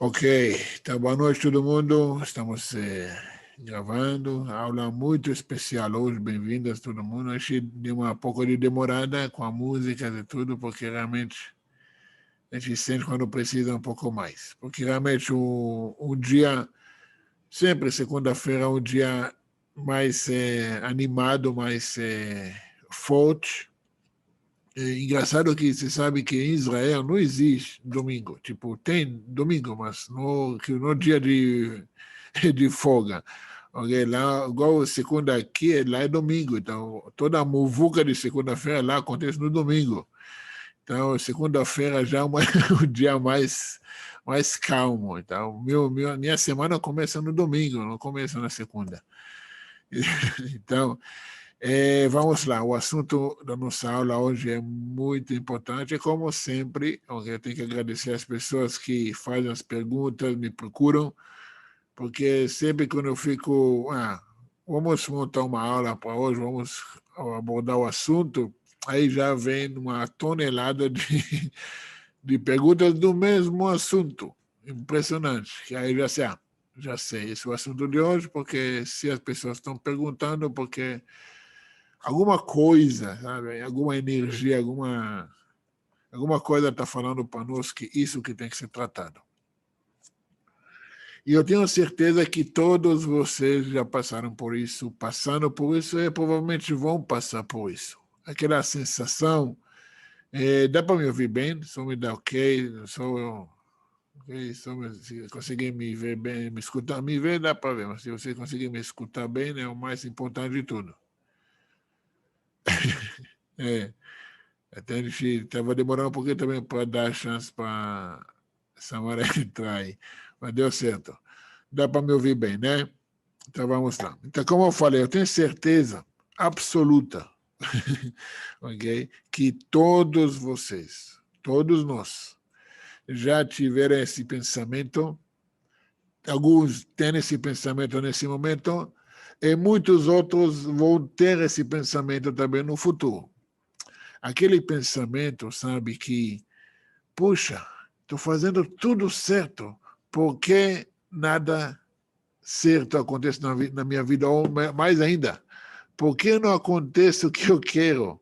Ok, então boa noite todo mundo. Estamos gravando. Aula muito especial hoje. Bem-vindas todo mundo. Achei de uma pouco de demorada com a música e tudo, porque realmente a gente sente quando precisa um pouco mais. Porque realmente o dia, sempre segunda-feira, é um dia mais animado, mais forte. É engraçado que você sabe que em Israel não existe domingo. Tipo, tem domingo, mas no dia de folga. Okay? Lá, igual segunda aqui, lá é domingo. Então, toda a muvuca de segunda-feira lá acontece no domingo. Então, segunda-feira já é o dia mais calmo. Então, minha semana começa no domingo, não começa na segunda. Então, vamos lá, o assunto da nossa aula hoje é muito importante. Como sempre, eu tenho que agradecer as pessoas que fazem as perguntas, me procuram, porque sempre quando eu fico, vamos montar uma aula para hoje, vamos abordar o assunto, aí já vem uma tonelada de perguntas do mesmo assunto. Impressionante. Que aí já sei, esse é o assunto de hoje, porque se as pessoas estão perguntando, porque alguma coisa, sabe? Alguma energia, alguma coisa está falando para nós que isso que tem que ser tratado. E eu tenho certeza que todos vocês já passaram por isso, passando por isso e provavelmente vão passar por isso. Aquela sensação, dá para me ouvir bem? Só me dá ok? Se conseguir me ver bem, me escutar, me ver dá para ver, mas se você conseguir me escutar bem, é o mais importante de tudo. É. Até a gente estava demorando um pouquinho também para dar chance para Samara entrar aí. Mas deu certo. Dá para me ouvir bem, né? Então vamos lá. Então, como eu falei, eu tenho certeza absoluta, ok? Que todos vocês, todos nós, já tiveram esse pensamento, alguns têm esse pensamento nesse momento, e muitos outros vão ter esse pensamento também no futuro. Aquele pensamento, sabe, que puxa, estou fazendo tudo certo, por que nada certo acontece na minha vida? Ou mais ainda, por que não acontece o que eu quero?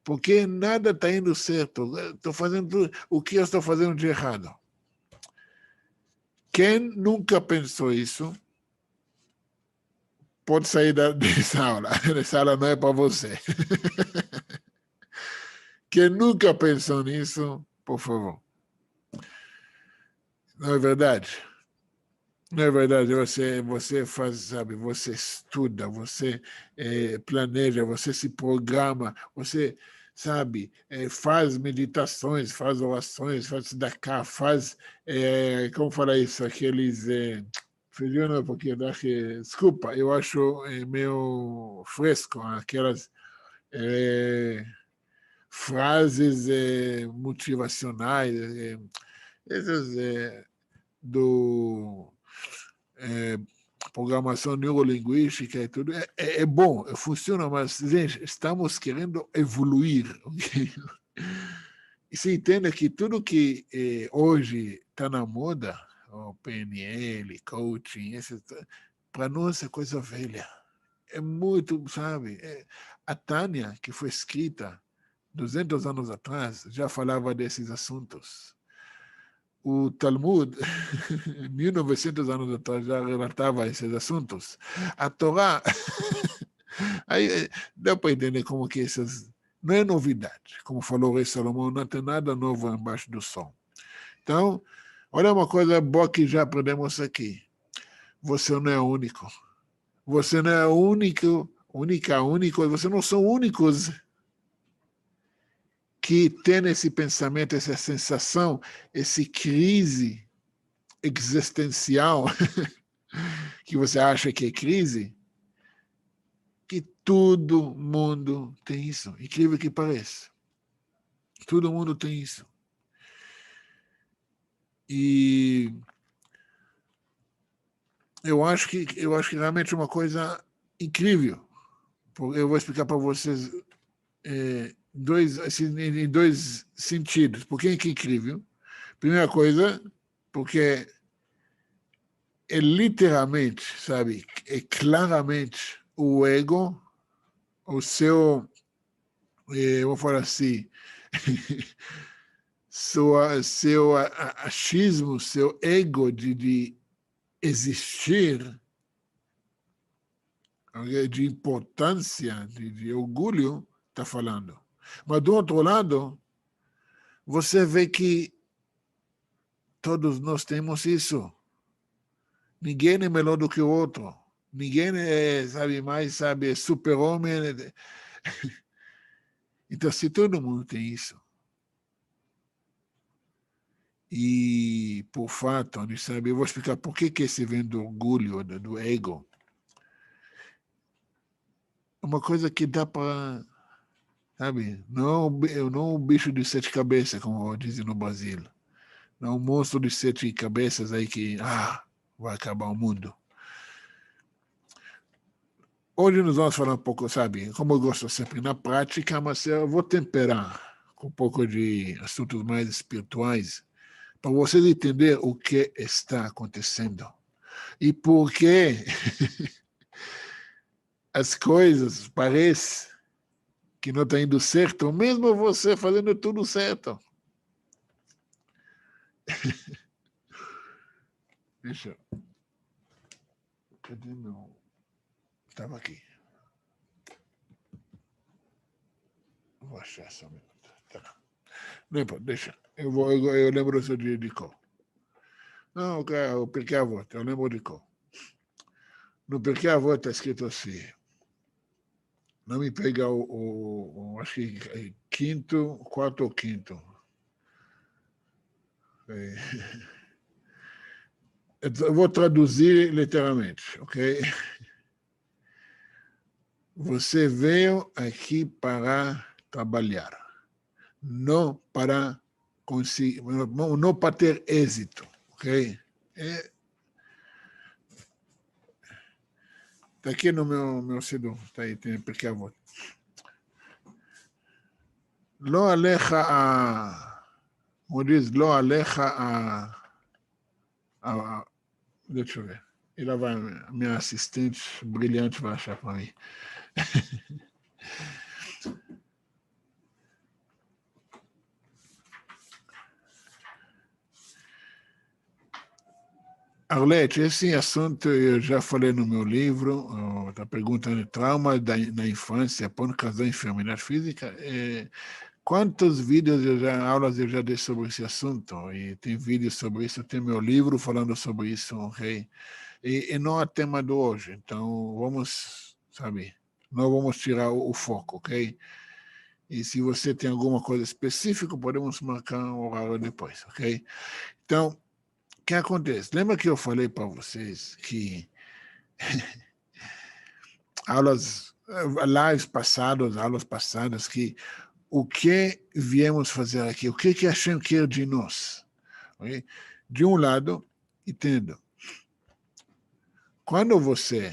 Por que nada está indo certo? Estou fazendo tudo, o que eu estou fazendo de errado? Quem nunca pensou isso, pode sair dessa aula. Essa aula não é para você. Quem nunca pensou nisso, por favor. Não é verdade? Não é verdade, você faz, sabe, você estuda, você planeja, você se programa, você, sabe, faz meditações, faz orações, faz tzedakah, faz, como falar isso, aqueles, fugiu um pouquinho, desculpa, eu acho meio fresco, aquelas frases motivacionais, essas do é, programação neurolinguística e tudo, é bom, funciona, mas, gente, estamos querendo evoluir. Okay? E se entende que tudo que hoje está na moda, o PNL, coaching, para nós é coisa velha. É muito, sabe? A Tânia, que foi escrita 200 anos atrás, já falava desses assuntos. O Talmud, 1900 anos atrás, já relatava esses assuntos. A Torá, aí dá para entender como que essas... Não é novidade. Como falou o rei Salomão, não tem nada novo embaixo do sol. Então, olha uma coisa boa que já aprendemos aqui. Você não é único. Você não é único. Você não são únicos que tem esse pensamento, essa sensação, essa crise existencial que você acha que é crise, que todo mundo tem isso. Incrível que pareça. Todo mundo tem isso. E eu acho que realmente é uma coisa incrível. Eu vou explicar para vocês em dois sentidos. Por que é incrível? Primeira coisa, porque é literalmente, sabe, é claramente o ego, o seu, vou falar assim, seu achismo, seu ego de existir, okay, de importância, de orgulho, está falando. Mas do outro lado, você vê que todos nós temos isso. Ninguém é melhor do que o outro. Ninguém é, sabe, mais, sabe, super-homem. Então, se todo mundo tem isso, e por fato, sabe, eu vou explicar por que esse vem do orgulho, do ego. Uma coisa que dá para, sabe, não um bicho de 7 cabeças, como dizem no Brasil. Não um monstro de 7 cabeças aí que, vai acabar o mundo. Hoje nós vamos falar um pouco, sabe, como eu gosto sempre na prática, mas eu vou temperar com um pouco de assuntos mais espirituais, para vocês entenderem o que está acontecendo e por que as coisas parecem que não estão indo certo, mesmo você fazendo tudo certo. Deixa eu... Cadê meu... Estava aqui. Vou achar só um minuto. Tá. Não importa, deixa. Eu lembro isso de cor. Não, o Pirkei Avot, eu lembro de cor. No Pirkei Avot está escrito assim, não me pega acho que quinto, quarto ou quinto. Eu vou traduzir literalmente, ok? Você veio aqui para trabalhar, não para conseguir, não para ter êxito, ok? Está aqui no meu Siddur, está aí, tem Pirkei Avot. לא עליך, como diz, לא עליך, deixa eu ver. Ela vai, minha assistente brilhante vai achar para mim. Arlete, esse assunto eu já falei no meu livro, está perguntando trauma na infância por causa da enfermidade física. Quantos vídeos aulas eu já dei sobre esse assunto? E tem vídeos sobre isso, tem meu livro falando sobre isso, ok? E não é tema de hoje, então vamos, sabe, não vamos tirar o foco, ok? E se você tem alguma coisa específica, podemos marcar um horário depois, ok? Então, o que acontece? Lembra que eu falei para vocês que aulas passadas, que o que viemos fazer aqui, o que Hashem quer de nós? Okay? De um lado, entendo, quando você...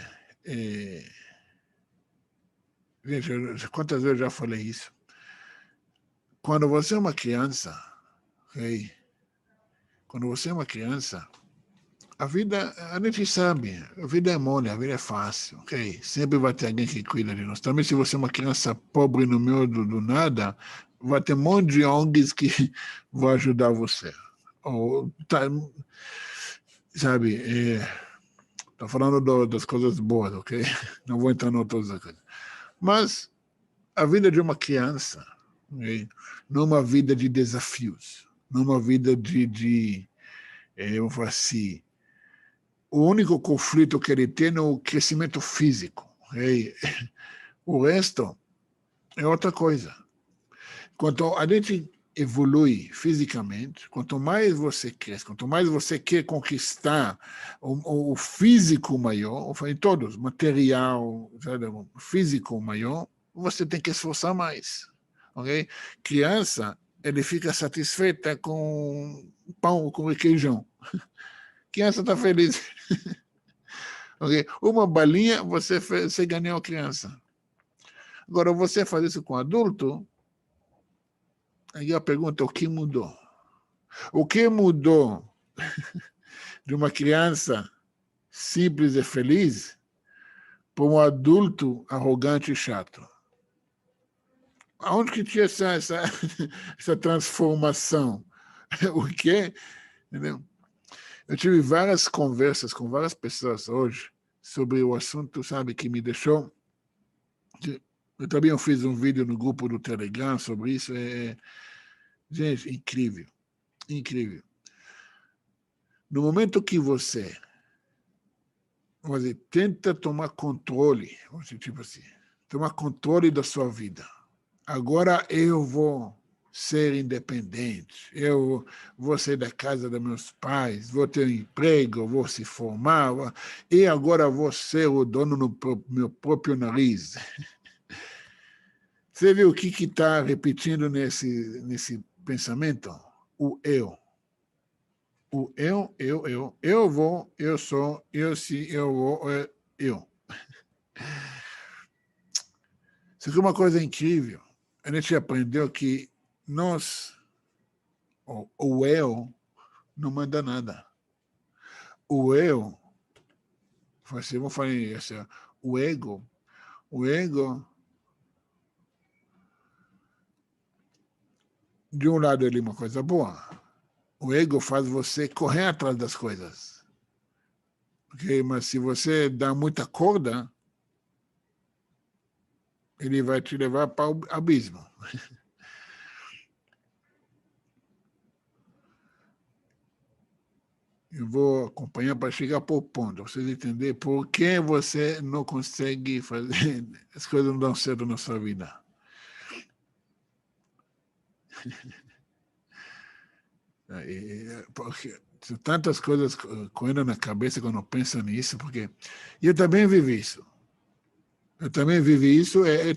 Veja, quantas vezes eu já falei isso? Quando você é uma criança, okay? Quando você é uma criança, a vida, a gente sabe, a vida é mole, a vida é fácil, ok? Sempre vai ter alguém que cuida de nós. Também se você é uma criança pobre no meio do nada, vai ter um monte de ONGs que vão ajudar você. Ou, sabe, estou falando das coisas boas, ok? Não vou entrar em outras coisas. Mas a vida de uma criança, okay? Não é uma vida de desafios, não é uma vida eu vou falar assim, o único conflito que ele tem é o crescimento físico. Okay? O resto é outra coisa. Quanto a gente evolui fisicamente, quanto mais você cresce, quanto mais você quer conquistar o físico maior, em todos, material, físico maior, você tem que esforçar mais. Okay? Criança, ele fica satisfeita com pão com requeijão. Criança está feliz. Okay? Uma balinha, você ganhou a criança. Agora, você faz isso com adulto, aí a pergunta é o que mudou? O que mudou de uma criança simples e feliz para um adulto arrogante e chato. Aonde que tinha essa transformação? O quê? Entendeu? Eu tive várias conversas com várias pessoas hoje sobre o assunto, sabe, que me deixou... Eu também fiz um vídeo no grupo do Telegram sobre isso. Gente, incrível. Incrível. No momento que você tenta tomar controle, tipo assim, tomar controle da sua vida. Agora eu vou ser independente, eu vou sair da casa dos meus pais, vou ter um emprego, vou se formar, e agora vou ser o dono do meu próprio nariz. Você viu o que está repetindo nesse pensamento? O eu. O eu vou, eu sou, eu se, eu vou, eu. Isso aqui é uma coisa incrível. A gente aprendeu que nós, o eu, não manda nada. O eu, vamos falar assim, o ego, de um lado ele é uma coisa boa. O ego faz você correr atrás das coisas. Okay? Mas se você dá muita corda, ele vai te levar para o abismo. Eu vou acompanhar para chegar para o ponto, vocês entenderem por que você não consegue fazer, as coisas não dão certo na sua vida. Porque são tantas coisas correndo na cabeça quando eu penso nisso, porque eu também vivi isso.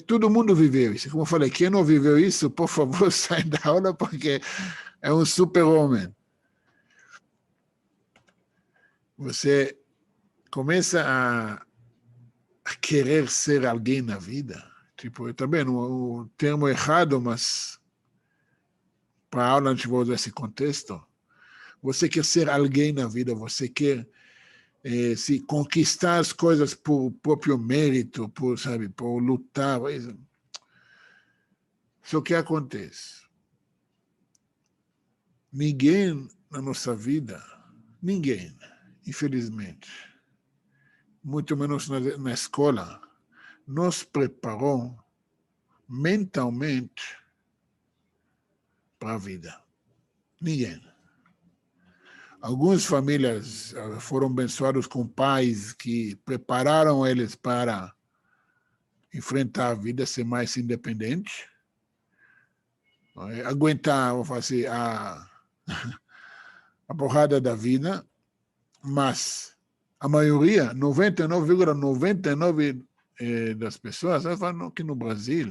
Todo mundo viveu isso. Como eu falei, quem não viveu isso, por favor, sai da aula, porque é um super-homem. Você começa a querer ser alguém na vida. Tipo, eu também, o termo errado, mas para a aula a gente vai usar esse contexto. Você quer ser alguém na vida, você quer se conquistar as coisas por próprio mérito, por lutar. Só que acontece. Ninguém na nossa vida, ninguém, infelizmente, muito menos na escola, nos preparou mentalmente para a vida. Ninguém. Algumas famílias foram abençoadas com pais que prepararam eles para enfrentar a vida, ser mais independente, aguentar, vou fazer a porrada da vida, mas a maioria, 99,99% das pessoas, elas falam que no Brasil,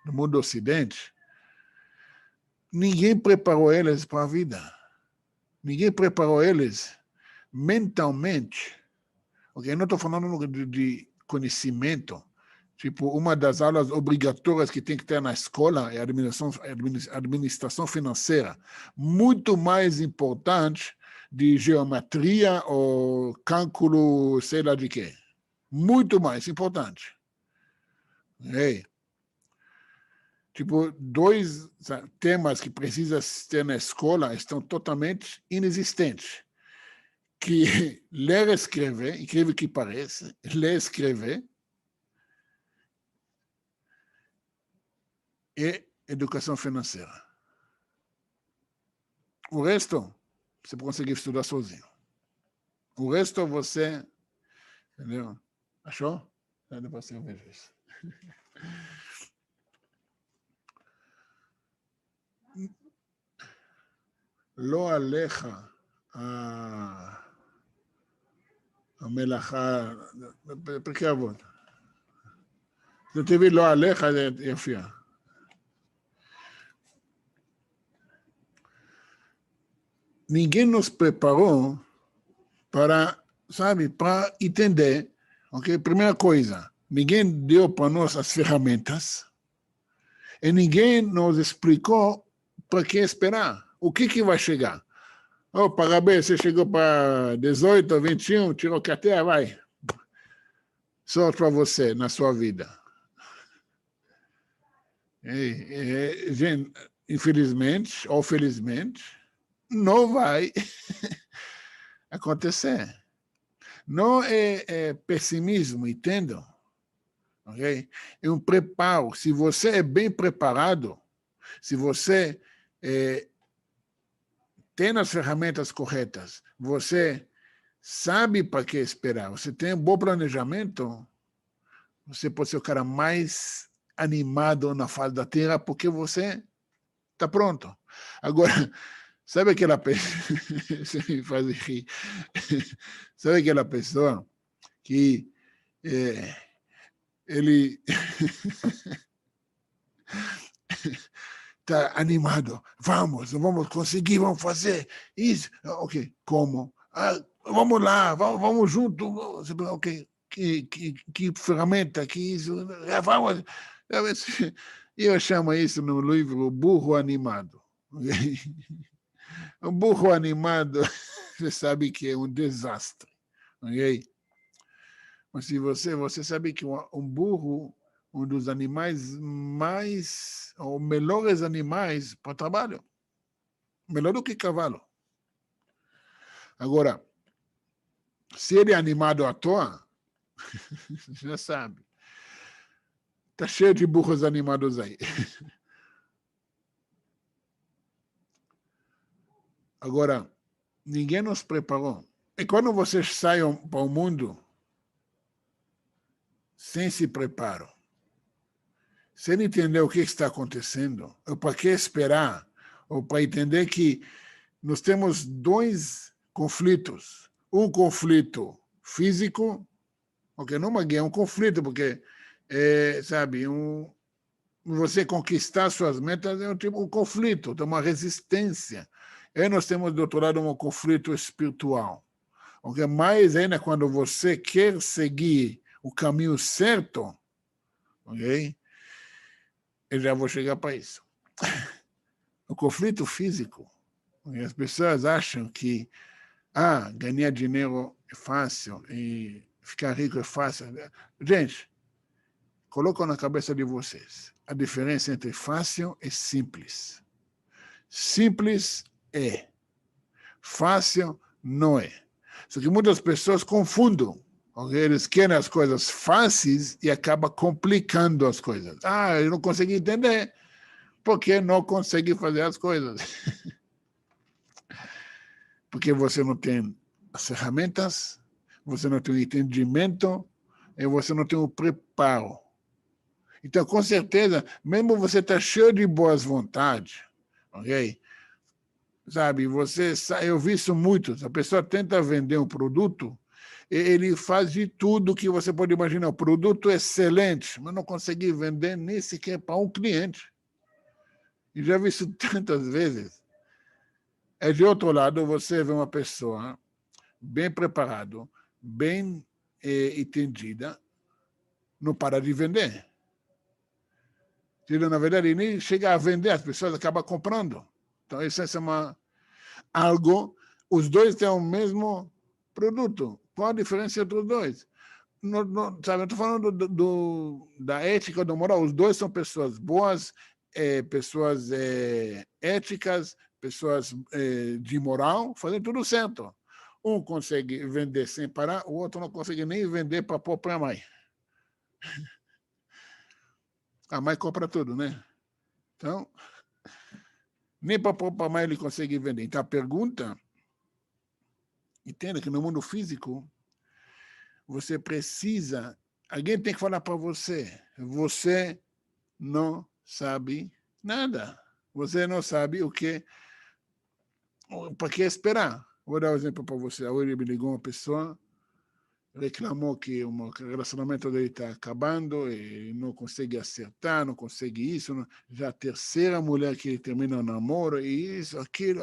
no mundo ocidente, ninguém preparou eles para a vida. Ninguém preparou eles mentalmente. Okay? Eu não estou falando de conhecimento. Tipo, uma das aulas obrigatórias que tem que ter na escola é a administração financeira. Muito mais importante de geometria ou cálculo, sei lá de quê. Muito mais importante. Hey. Tipo, dois temas que precisa ter na escola estão totalmente inexistentes. Que ler e escrever, incrível que pareça, ler e escrever e educação financeira. O resto, você consegue estudar sozinho. O resto, você... Entendeu? Achou? Depois eu vejo isso. לא עליך המלאכה, בפרקי אבות. זה טבעי, לא עליך, זה יופיע. Ninguém nos preparou para, para entender, ok? Primeira coisa, ninguém deu para nós as ferramentas e ninguém nos explicou para que esperar. O que vai chegar? Oh, parabéns, você chegou para 18, 21, tirou carteira, vai. Sorte para você na sua vida. Gente, infelizmente ou felizmente, não vai acontecer. Não é pessimismo, entendam? Okay? É um preparo. Se você é bem preparado, se você tem as ferramentas corretas, você sabe para que esperar, você tem um bom planejamento, você pode ser o cara mais animado na face da Terra porque você está pronto. Agora, sabe aquela pessoa, você me faz rir, sabe aquela pessoa que ele está animado, vamos conseguir, vamos fazer isso, ok, como? Ah, vamos lá, vamos junto, ok, que ferramenta, que isso, vamos. Eu chamo isso no livro burro animado. Um burro animado, você sabe que é um desastre, ok? Mas se você sabe que um burro, um dos animais mais, ou melhores animais para trabalho, melhor do que cavalo. Agora, se ele é animado à toa, já sabe. Está cheio de burros animados aí. Agora, ninguém nos preparou. E quando vocês saiam para o mundo sem se preparo, sem entender o que está acontecendo, ou para que esperar, ou para entender que nós temos dois conflitos. Um conflito físico, porque não uma guerra, é um conflito, porque, sabe, você conquistar suas metas é um conflito, tem uma resistência. E nós temos, do outro lado, um conflito espiritual. Okay? Mais ainda quando você quer seguir o caminho certo, ok? Eu já vou chegar para isso. O conflito físico. As pessoas acham que ganhar dinheiro é fácil e ficar rico é fácil. Gente, colocam na cabeça de vocês a diferença entre fácil e simples. Simples é. Fácil não é. Só que muitas pessoas confundem. Okay? Eles querem as coisas fáceis e acabam complicando as coisas. Eu não consegui entender porque não consegui fazer as coisas. Porque você não tem as ferramentas, você não tem o entendimento e você não tem o preparo. Então, com certeza, mesmo você está cheio de boas vontades, ok? Sabe, eu vi isso muito, a pessoa tenta vender um produto, ele faz de tudo que você pode imaginar. O produto é excelente, mas não consegue vender nem sequer para um cliente. E já vi isso tantas vezes. De outro lado, você vê uma pessoa bem preparada, bem entendida, não para de vender. Na verdade, nem chega a vender, as pessoas acabam comprando. Então, isso é algo, os dois têm o mesmo produto. Qual a diferença entre os dois? Sabe, eu estou falando da ética, da moral. Os dois são pessoas boas, pessoas éticas, pessoas de moral, fazendo tudo certo. Um consegue vender sem parar, o outro não consegue nem vender para a própria mãe. A mãe compra tudo, né? Então, nem para a própria mãe ele consegue vender. Então, a pergunta, entenda que no mundo físico, você precisa, alguém tem que falar para você não sabe nada. Você não sabe para que esperar. Vou dar um exemplo para você. Hoje me ligou uma pessoa, reclamou que o relacionamento dele está acabando e não consegue acertar, não consegue isso. Já a terceira mulher que ele termina o namoro, e isso, aquilo.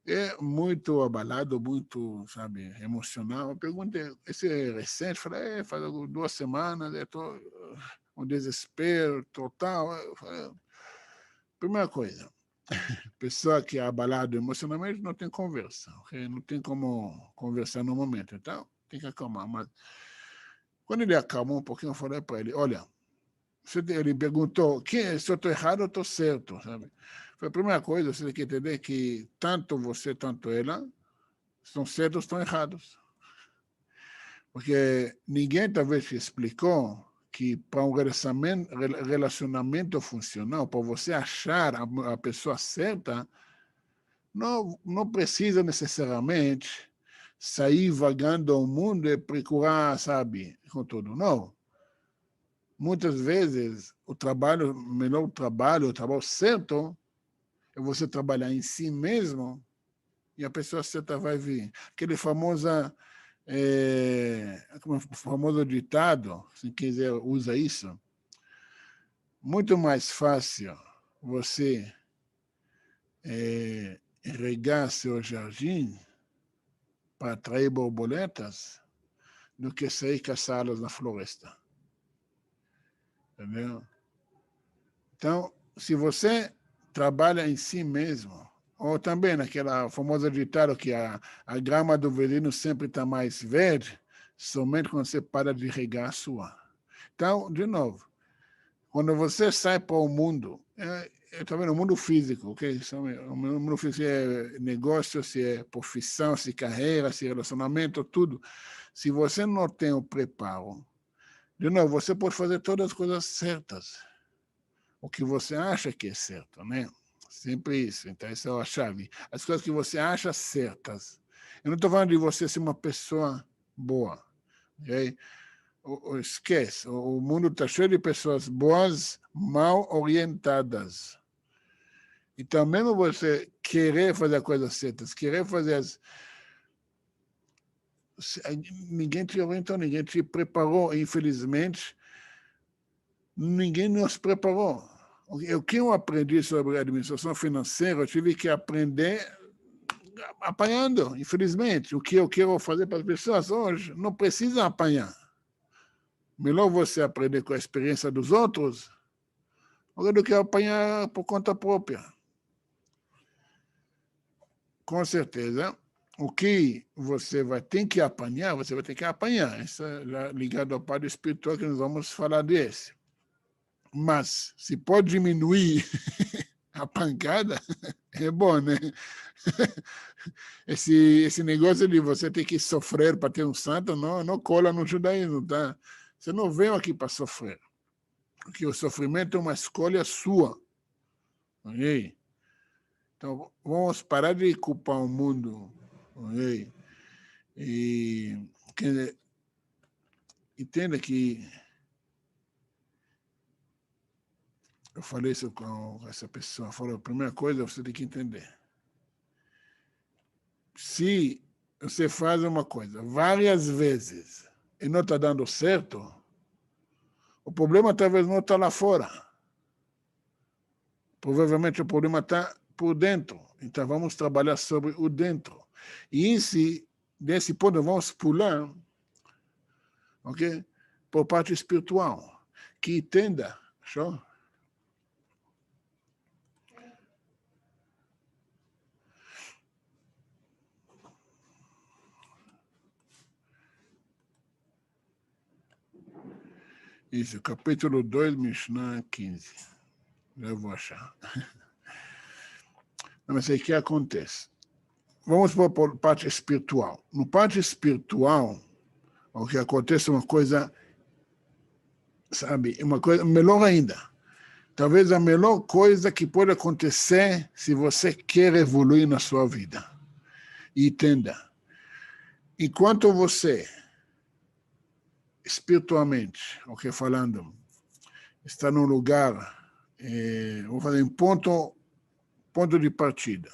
É muito abalado, muito, sabe, emocional. Eu perguntei, esse é recente? Eu falei, faz 2 semanas, estou um desespero total. Eu falei, primeira coisa, Pessoa que é abalada emocionalmente não tem conversa, okay? Não tem como conversar no momento. Então, tem que acalmar. Mas quando ele acalmou um pouquinho, eu falei para ele, olha, ele perguntou, se eu estou errado ou estou certo, sabe? Foi a primeira coisa, você tem que entender que tanto você, tanto ela, estão certos ou estão errados. Porque ninguém talvez te explicou que para um relacionamento funcional, para você achar a pessoa certa, não precisa necessariamente sair vagando ao mundo e procurar, sabe, com tudo. Não. Muitas vezes, o trabalho certo, é você trabalhar em si mesmo e a pessoa certa vai vir. Aquele famoso ditado, se quiser usa isso, muito mais fácil você regar seu jardim para atrair borboletas do que sair caçá-las na floresta. Entendeu? Então, se você trabalha em si mesmo, ou também naquela famosa ditado que a grama do vizinho sempre está mais verde, somente quando você para de regar a sua. Então, de novo, quando você sai para o mundo, também no mundo físico, ok? O mundo físico, se é negócio, se é profissão, se é carreira, se é relacionamento, tudo. Se você não tem o preparo, de novo, você pode fazer todas as coisas certas, o que você acha que é certo, né? Sempre isso. Então, essa é a chave. As coisas que você acha certas. Eu não estou falando de você ser uma pessoa boa, ok? Esquece. O mundo está cheio de pessoas boas, mal orientadas. Então, mesmo você querer fazer as coisas certas, querer fazer as... Ninguém te orientou, ninguém te preparou. Infelizmente, ninguém nos preparou. O que eu aprendi sobre administração financeira, eu tive que aprender apanhando, infelizmente. O que eu quero fazer para as pessoas hoje, não precisa apanhar. Melhor você aprender com a experiência dos outros do que apanhar por conta própria. Com certeza, o que você vai ter que apanhar, você vai ter que apanhar. Isso é ligado ao padre espiritual que nós vamos falar desse. Mas, se pode diminuir a pancada, é bom, né? Esse negócio de você ter que sofrer para ter um santo não cola no judaísmo, tá? Você não veio aqui para sofrer. Porque o sofrimento é uma escolha sua. Ok? Então, vamos parar de culpar o mundo. Ok? E entenda que eu falei isso com essa pessoa. Falou, a primeira coisa você tem que entender. Se você faz uma coisa várias vezes e não está dando certo, o problema talvez não está lá fora. Provavelmente o problema está por dentro. Então vamos trabalhar sobre o dentro. E desse ponto vamos pular, ok? Por parte espiritual, que entenda, show? Isso, capítulo 2, Mishnah 15. Eu vou achar. Mas aí o que acontece? Vamos para a parte espiritual. No parte espiritual, o que acontece é uma coisa, sabe, uma coisa melhor ainda. Talvez a melhor coisa que pode acontecer se você quer evoluir na sua vida. E entenda, enquanto você, espiritualmente, ok, falando, está num lugar, vou fazer um ponto de partida,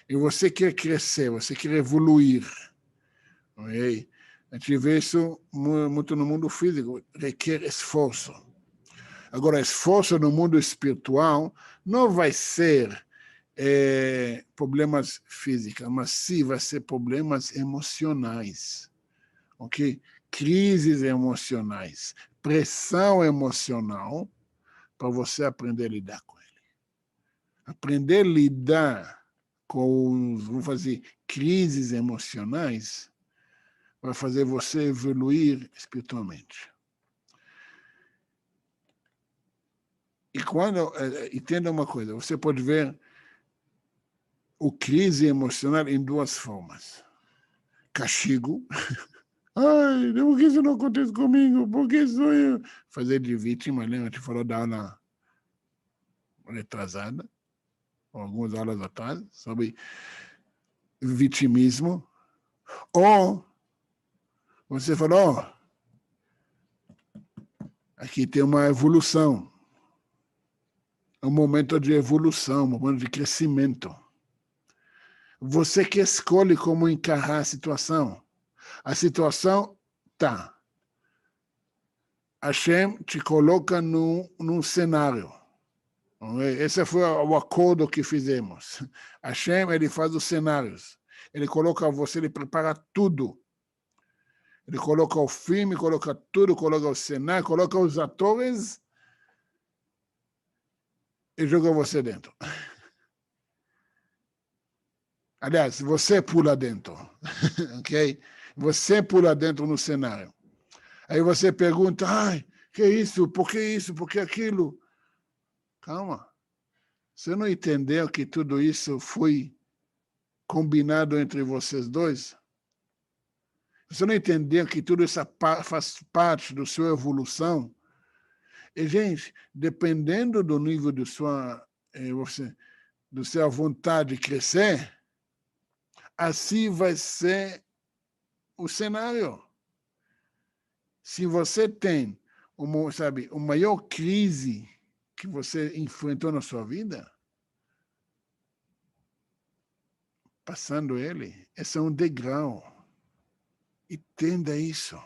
e você quer crescer, você quer evoluir, ok? A gente vê isso muito no mundo físico, requer esforço. Agora, esforço no mundo espiritual não vai ser problemas físicos, mas sim vai ser problemas emocionais, ok? Crises emocionais, pressão emocional, para você aprender a lidar com ele. Aprender a lidar com os, vamos fazer, crises emocionais vai fazer você evoluir espiritualmente. E entenda uma coisa, você pode ver o crise emocional em duas formas. Castigo. Ai, por que isso não acontece comigo? Por que sou eu? Fazer de vítima, lembra? A gente falou da aula retrasada, ou algumas aulas atrás, sobre vitimismo. Ou você falou, aqui tem uma evolução. Um momento de evolução, um momento de crescimento. Você que escolhe como encarar a situação. A situação tá. Hashem te coloca num cenário. Esse foi o acordo que fizemos. Hashem, ele faz os cenários. Ele coloca você, ele prepara tudo. Ele coloca o filme, coloca tudo, coloca o cenário, coloca os atores e joga você dentro. Aliás, você pula dentro. Ok? Você pula dentro no cenário. Aí você pergunta, ai, que isso? Por que isso? Por que aquilo? Calma. Você não entendeu que tudo isso foi combinado entre vocês dois? Você não entendeu que tudo isso faz parte da sua evolução? E, gente, dependendo do nível de da sua vontade de crescer, assim vai ser o cenário. Se você tem uma maior crise que você enfrentou na sua vida, passando ele, esse é um degrau. Entenda isso.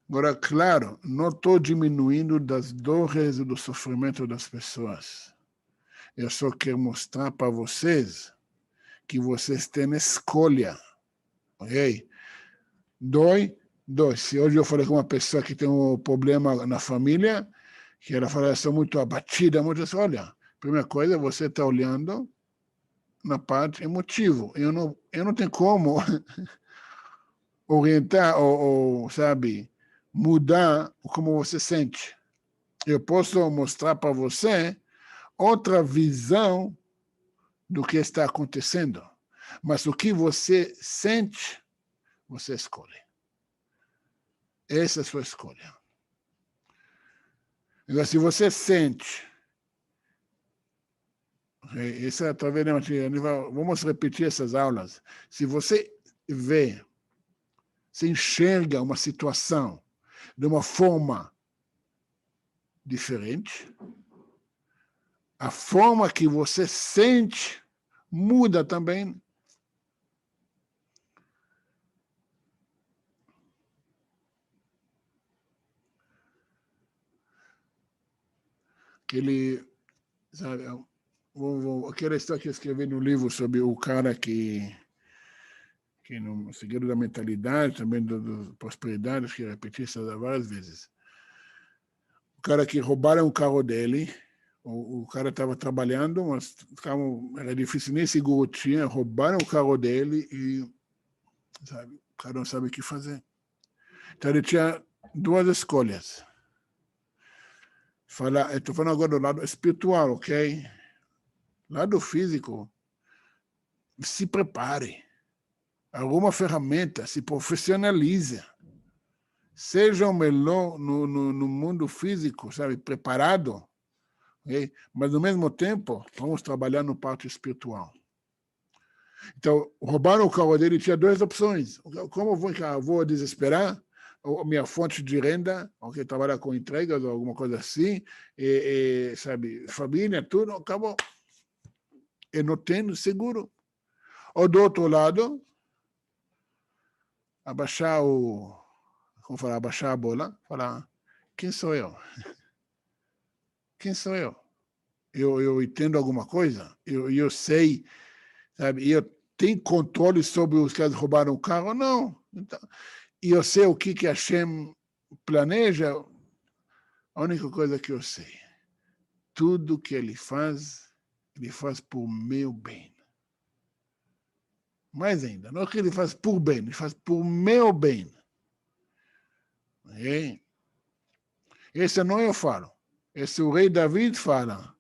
Agora, claro, não estou diminuindo das dores e do sofrimento das pessoas. Eu só quero mostrar para vocês que vocês têm escolha. Ok? Dói. Se hoje eu falei com uma pessoa que tem um problema na família, que ela fala, eu sou muito abatida, olha, primeira coisa, você está olhando na parte emotiva. Eu não tenho como orientar ou, sabe, mudar como você sente. Eu posso mostrar para você outra visão do que está acontecendo. Mas o que você sente, você escolhe. Essa é a sua escolha. Agora, se você sente, essa talvez vamos repetir essas aulas. Se você vê, se enxerga uma situação de uma forma diferente, a forma que você sente muda também. Sabe, aquela história que eu escrevi no livro sobre o cara que no segredo da mentalidade, também da prosperidade, que eu repeti isso várias vezes. O cara que roubaram o carro dele, o cara estava trabalhando, mas era difícil, nem seguro tinha, roubaram o carro dele e, sabe, o cara não sabe o que fazer. Então ele tinha duas escolhas. Estou falando agora do lado espiritual, ok? Lado físico, se prepare. Alguma ferramenta, se profissionalize. Seja o melhor no mundo físico, sabe? Preparado. Okay? Mas, ao mesmo tempo, vamos trabalhar no parte espiritual. Então, roubaram o carro dele, tinha duas opções. Como eu vou desesperar? Minha fonte de renda, okay, trabalhar com entregas ou alguma coisa assim, sabe, família, tudo, acabou. Eu não tenho seguro. Ou do outro lado, abaixar abaixar a bola, falar, quem sou eu? Quem sou eu? Eu entendo alguma coisa? Eu sei, sabe? Eu tenho controle sobre os que roubaram o carro? Não. Então, e eu sei o que Hashem planeja, a única coisa que eu sei. tudo que ele faz por meu bem. Mais ainda, não é que ele faz por bem, ele faz por meu bem. Okay? Esse não eu falo. Esse o rei David fala.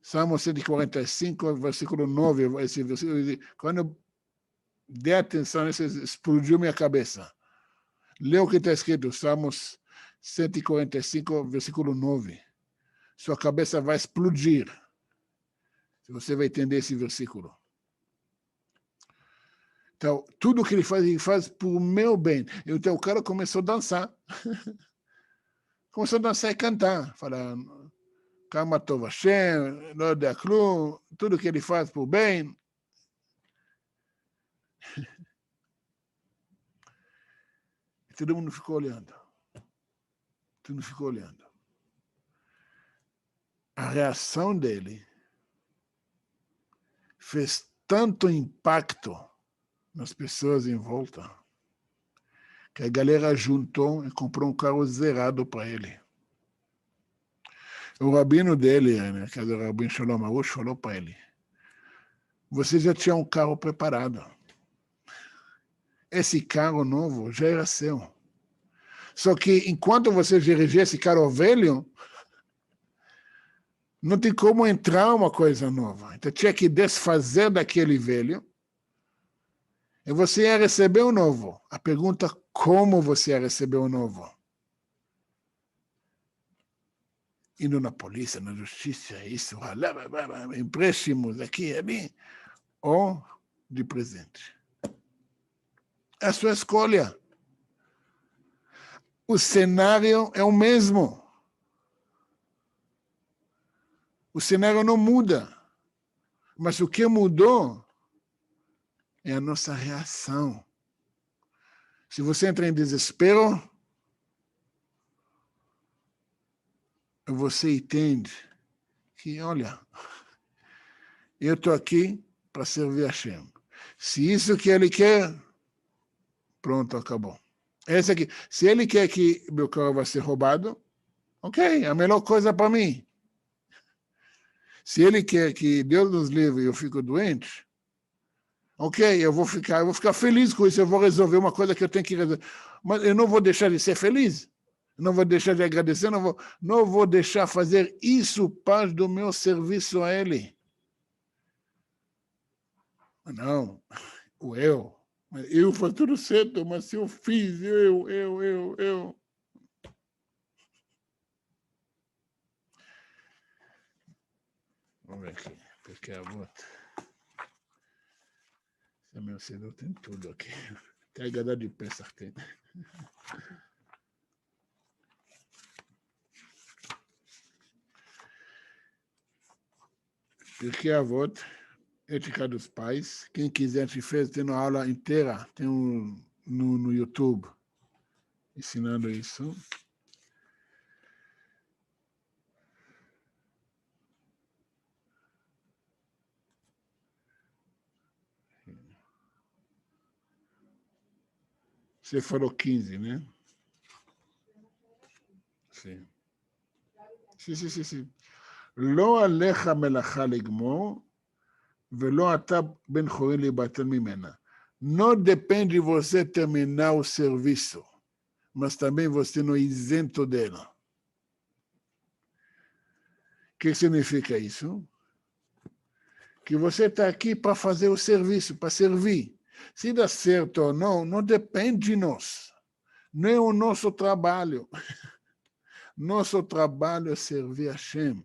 Salmo 145, versículo 9. Esse versículo, quando eu dei atenção, isso explodiu minha cabeça. Lê o que está escrito, Salmos 145, versículo 9. Sua cabeça vai explodir. Se você vai entender esse versículo. Então, tudo que ele faz por meu bem. Então, o cara começou a dançar. Começou a dançar e cantar. Fala, Kama Tov Hashem, não dá clube, tudo que ele faz por bem. E todo mundo ficou olhando. Todo mundo ficou olhando. A reação dele fez tanto impacto nas pessoas em volta que a galera juntou e comprou um carro zerado para ele. O rabino dele, né, que é o Rabino Shalom Arush, falou para ele, você já tinha um carro preparado. Esse carro novo já era seu. Só que enquanto você dirigia esse carro velho, não tem como entrar uma coisa nova. Então tinha que desfazer daquele velho e você ia receber o novo. A pergunta, como você ia receber o novo? Indo na polícia, na justiça, isso, empréstimos aqui e ali, ou de presente. É a sua escolha. O cenário é o mesmo. O cenário não muda. Mas o que mudou é a nossa reação. Se você entra em desespero, você entende que, olha, eu estou aqui para servir a Hashem. Se isso que ele quer, pronto, acabou. Esse aqui, se ele quer que meu carro vai ser roubado, ok, é a melhor coisa para mim. Se ele quer que Deus nos livre e eu fico doente, ok, eu vou ficar feliz com isso, eu vou resolver uma coisa que eu tenho que resolver. Mas eu não vou deixar de ser feliz. Não vou deixar de agradecer, não vou deixar fazer isso parte do meu serviço a ele. Não, eu faço tudo certo, mas se eu fiz, eu. Vamos ver aqui, porque a bota. Esse meu cedo tem tudo aqui. Até a gada de Pesach tem. Porque a volta, ética dos pais. Quem quiser, a gente fez, tem uma aula inteira, tem no YouTube, ensinando isso. Você falou 15, né? Sim. Sim. לא עליך מלאכה לגמור, ולא אתה בן חורין להיבטל ממנה. Não depende de você terminar o serviço, mas também você não é isento dela. O que significa isso? Que você está aqui para fazer o serviço, para servir. Se dá certo ou não, não depende de nós. Não é o nosso trabalho. Nosso trabalho é servir a Hashem,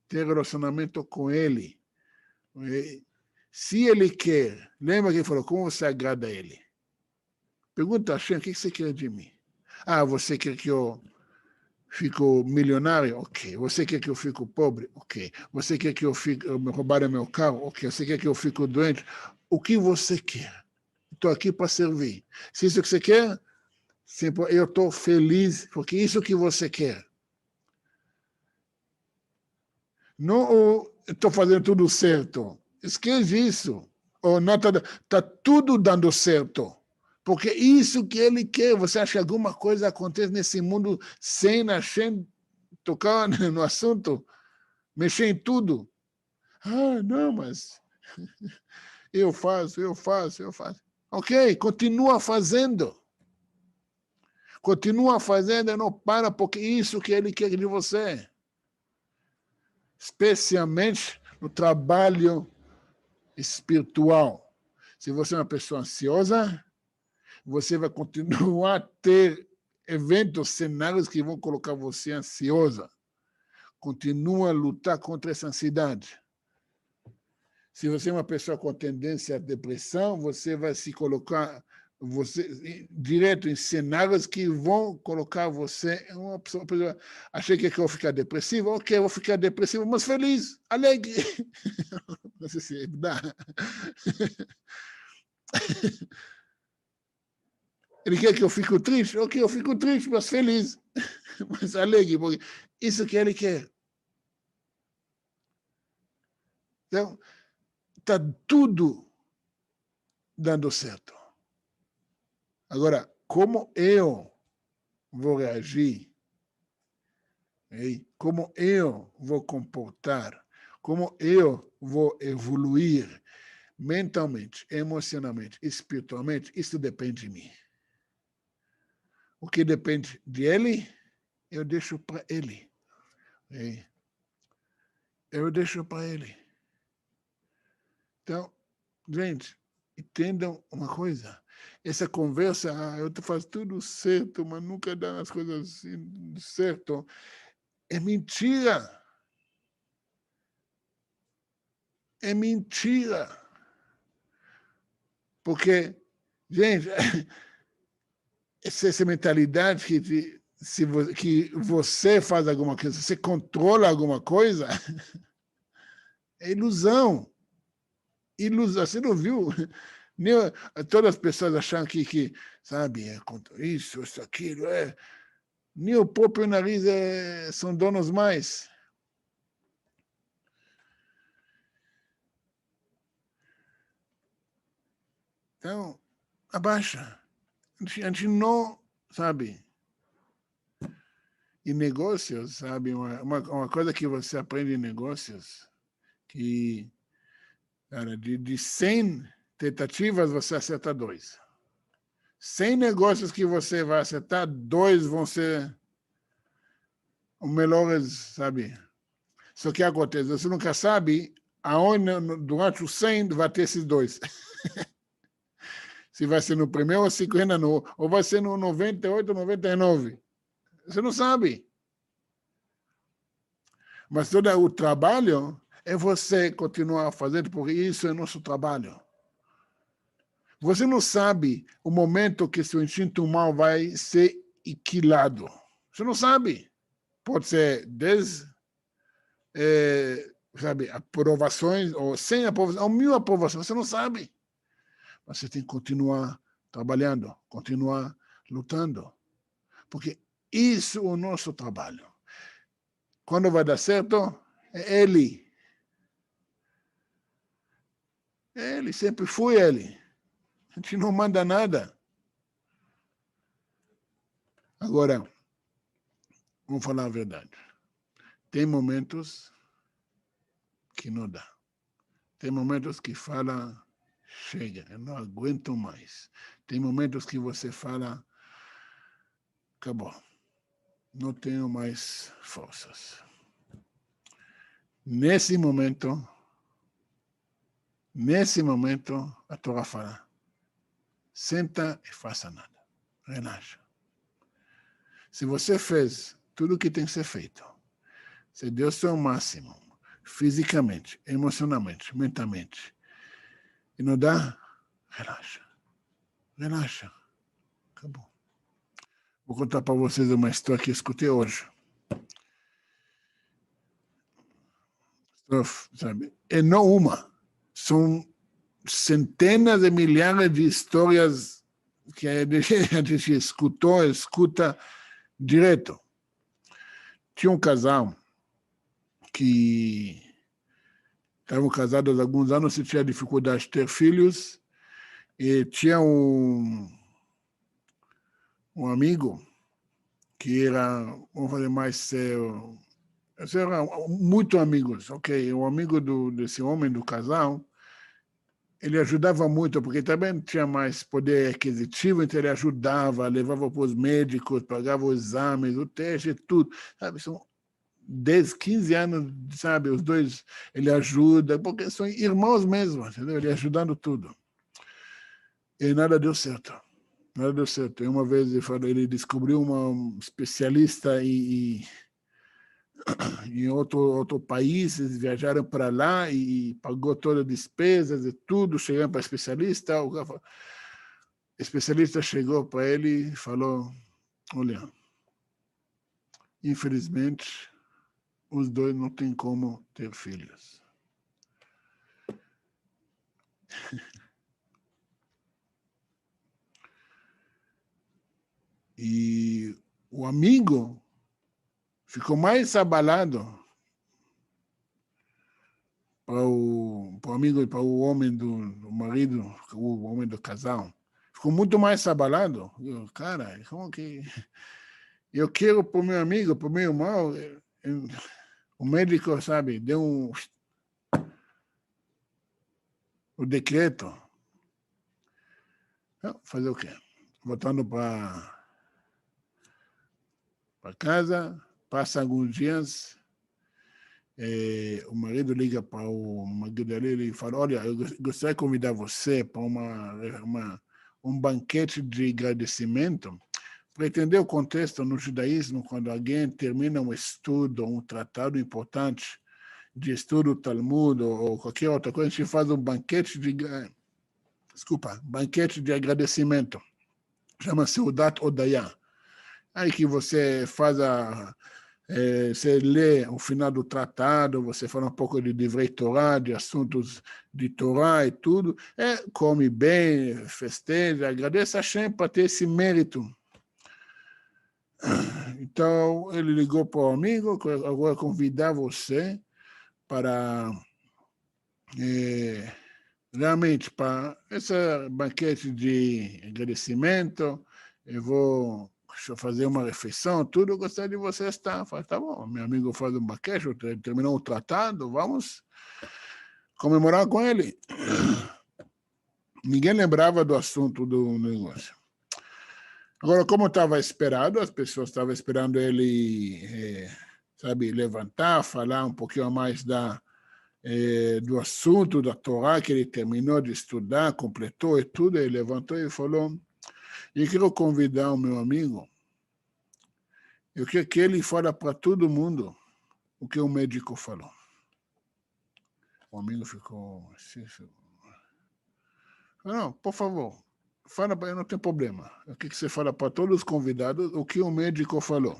ter relacionamento com Ele. Se Ele quer, lembra que ele falou, como você agrada a Ele? Pergunta a Hashem, o que você quer de mim? Ah, você quer que eu fico milionário? Ok. Você quer que eu fico pobre? Ok. Você quer que eu roubar meu carro? Ok. Você quer que eu fico doente? O que você quer? Estou aqui para servir. Se isso que você quer, eu estou feliz, porque isso que você quer. Não estou fazendo tudo certo. Esquece isso. Ou está tudo dando certo. Porque isso que ele quer. Você acha que alguma coisa acontece nesse mundo sem a Hashem tocar no assunto? mexer em tudo. Ah, não, mas eu faço. Ok, continua fazendo. Continua fazendo e não para, porque isso que ele quer de você. Especialmente no trabalho espiritual. Se você é uma pessoa ansiosa, você vai continuar a ter eventos, cenários que vão colocar você ansiosa. Continua a lutar contra essa ansiedade. Se você é uma pessoa com tendência à depressão, você vai se colocar direto em cenários que vão colocar você em uma pessoa. Achei que eu vou ficar depressivo, ok, eu vou ficar depressivo, mas feliz, alegre. Não sei se dá. Ele quer que eu fique triste, ok, eu fico triste, mas feliz, mas alegre, porque isso que ele quer. Então, está tudo dando certo. Agora, como eu vou reagir? Como eu vou comportar? Como eu vou evoluir mentalmente, emocionalmente, espiritualmente? Isso depende de mim. O que depende de ele, eu deixo para ele. Eu deixo para ele. Então, gente, entendam uma coisa. Essa conversa, eu faço tudo certo, mas nunca dá as coisas assim, certo. É mentira. É mentira. Porque, gente, essa mentalidade que você faz alguma coisa, você controla alguma coisa, é ilusão. Ilusão. Você não viu? Todas as pessoas acham sabe, é isso, aquilo, nem o próprio nariz são donos mais. Então, abaixa. A gente não, sabe, em negócios, sabe, uma coisa que você aprende em negócios, que, cara, de 100 tentativas, você acerta 2. 100 negócios que você vai acertar, 2 vão ser os melhores, sabe? Só que acontece, você nunca sabe aonde, durante os 100, vai ter esses 2. Se vai ser no primeiro ou 50, ou vai ser no 98, 99. Você não sabe. Mas todo o trabalho é você continuar fazendo, porque isso é nosso trabalho. Você não sabe o momento que seu instinto mal vai ser aniquilado. Você não sabe. Pode ser sabe, aprovações, ou sem aprovação, ou 1000 aprovações, você não sabe. Mas você tem que continuar trabalhando, continuar lutando. Porque isso é o nosso trabalho. Quando vai dar certo, é ele. Ele, sempre foi ele. A gente não manda nada. Agora, vamos falar a verdade. Tem momentos que não dá. Tem momentos que fala, chega, eu não aguento mais. Tem momentos que você fala, acabou, não tenho mais forças. Nesse momento, a Torá fala, senta e faça nada. Relaxa. Se você fez tudo o que tem que ser feito, você deu o seu máximo, fisicamente, emocionalmente, mentalmente, e não dá, relaxa. Relaxa. Acabou. Vou contar para vocês uma história que eu escutei hoje. Sabe? E não uma. São centenas de milhares de histórias que a gente escuta direto. Tinha um casal que estavam casados há alguns anos e tinha dificuldade de ter filhos, e tinha um amigo que era, vamos fazer mais Eles eram muito amigos, ok? O amigo desse homem, do casal, ele ajudava muito, porque também tinha mais poder aquisitivo, então ele ajudava, levava para os médicos, pagava os exames, o teste, tudo. Sabe, são 10, 15 anos, sabe, os dois, ele ajuda, porque são irmãos mesmo, entendeu? Ele ajudando tudo. E nada deu certo. Nada deu certo. E uma vez ele descobriu uma especialista em outro país, eles viajaram para lá e pagou todas as despesas e tudo, chegaram para o especialista chegou para ele e falou, olha, infelizmente, os dois não têm como ter filhos. E o amigo ficou mais abalado para o amigo e para o homem do marido, o homem do casal. Ficou muito mais abalado. Eu, cara, como que... Eu quero para o meu amigo, para o meu irmão. O médico, sabe, deu o decreto. Fazer o quê? Voltando para casa, passa alguns dias, o marido liga para o marido dele e fala, olha, eu gostaria de convidar você para um banquete de agradecimento. Para entender o contexto no judaísmo, quando alguém termina um estudo, um tratado importante de estudo Talmud ou qualquer outra coisa, a gente faz um banquete de agradecimento. Chama-se Udat Odaya. Aí que você faz você lê o final do tratado, você fala um pouco de Divrei Torá, de assuntos de Torá e tudo, come bem, festeja, agradece a Hashem para ter esse mérito. Então, ele ligou para o amigo, agora convidar você para, realmente, para esse banquete de agradecimento, eu vou fazer uma refeição, tudo, eu gostaria de você estar. Falei, tá bom, meu amigo faz um banquete, terminou o tratado, vamos comemorar com ele. Ninguém lembrava do assunto do negócio. Agora, como estava esperado, as pessoas estavam esperando ele, sabe, levantar, falar um pouquinho mais do assunto da Torá, que ele terminou de estudar, completou e tudo, ele levantou e falou, eu quero convidar o meu amigo, eu quero que ele fale para todo mundo o que o médico falou. O amigo ficou assim, não, por favor, fala para ele, não tem problema. Eu quero que você fala para todos os convidados o que o médico falou.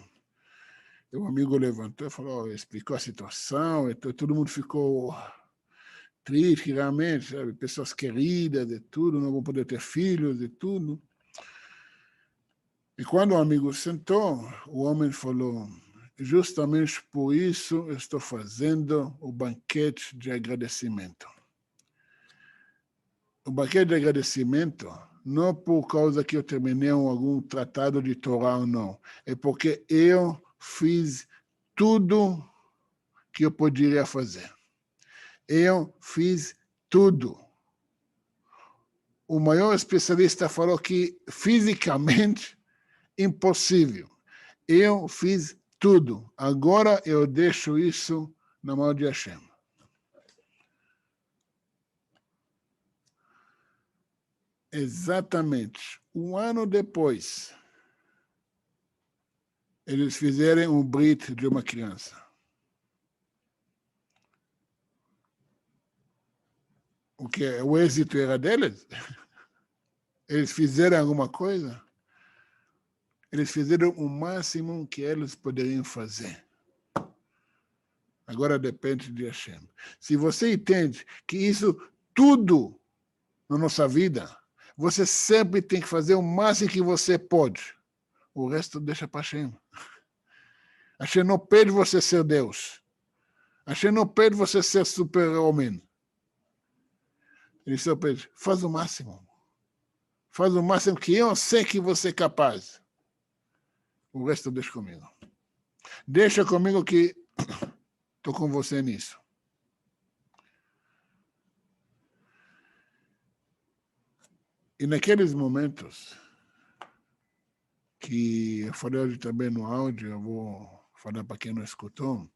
E o amigo levantou e falou, explicou a situação, e todo mundo ficou triste, realmente, sabe? Pessoas queridas e tudo, não vão poder ter filhos e tudo. E quando o amigo sentou, o homem falou, justamente por isso eu estou fazendo o banquete de agradecimento. O banquete de agradecimento não por causa que eu terminei algum tratado de Torá ou não, é porque eu fiz tudo que eu poderia fazer. Eu fiz tudo. O maior especialista falou que fisicamente impossível. Eu fiz tudo. Agora eu deixo isso na mão de Hashem. Exatamente. Um ano depois, eles fizeram um brit de uma criança. O que o êxito era deles? Eles fizeram alguma coisa? Eles fizeram o máximo que eles poderiam fazer. Agora depende de Hashem. Se você entende que isso tudo na nossa vida, você sempre tem que fazer o máximo que você pode. O resto deixa para Hashem. Hashem não pede você ser Deus. Hashem não pede você ser super-homem. Ele só pede, faz o máximo. Faz o máximo que eu sei que você é capaz. O resto deixa comigo. Deixa comigo que Estou com você nisso. E naqueles momentos que eu falei hoje também no áudio, eu vou falar para quem não escutou,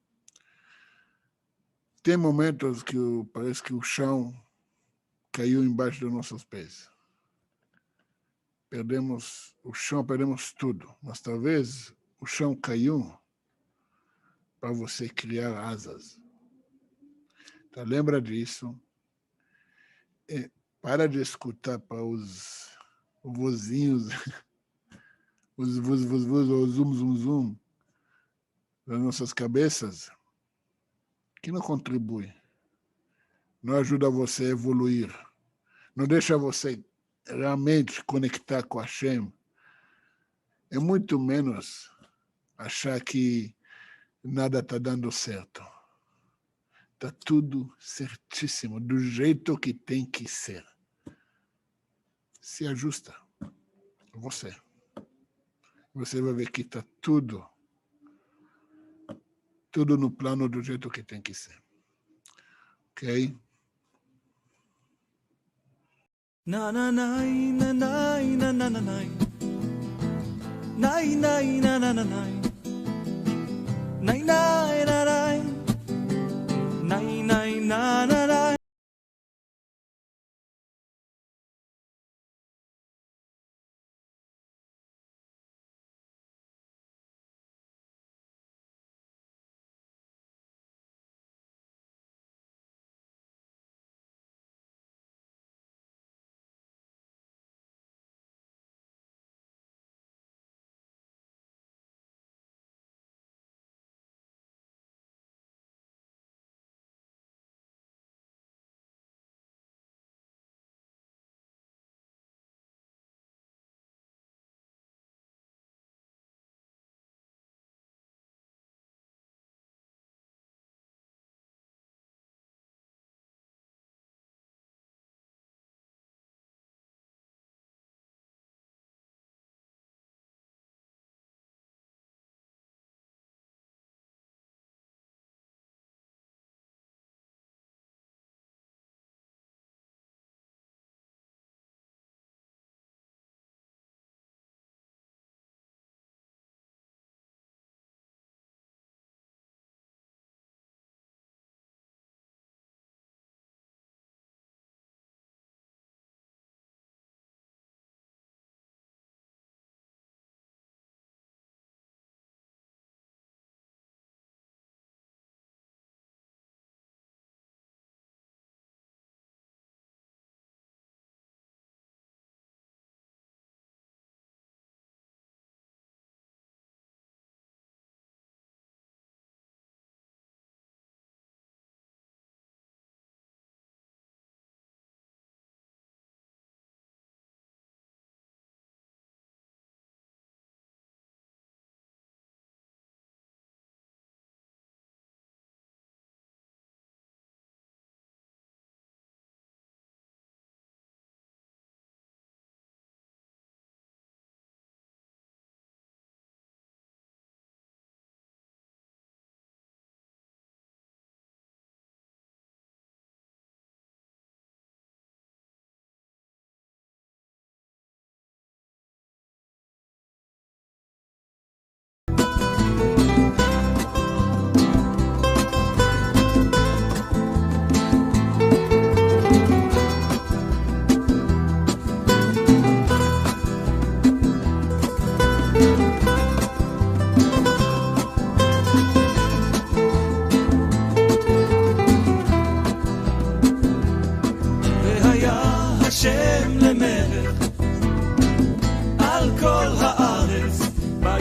tem momentos que parece que o chão caiu embaixo dos nossos pés. Perdemos o chão, perdemos tudo. Mas talvez o chão caiu para você criar asas. Então lembra disso. E para de escutar para os vozinhos, os zoom das nossas cabeças, que não contribui, não ajuda você a evoluir, não deixa você realmente conectar com a Hashem. É muito menos achar que nada está dando certo. Está tudo certíssimo, do jeito que tem que ser. Se ajusta. Você. Você vai ver que está tudo no plano do jeito que tem que ser. Ok? Na na na na na na na na na na na na na na na Nay, nay, nay, nay, nay, nay, nay.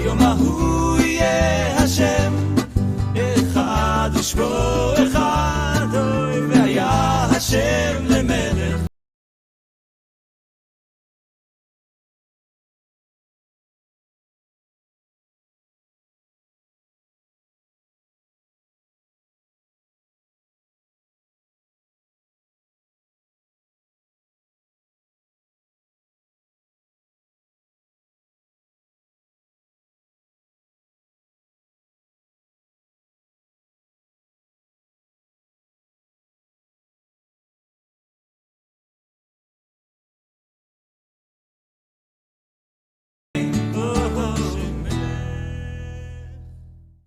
Yom ההוא יהיה השם אחד ושמו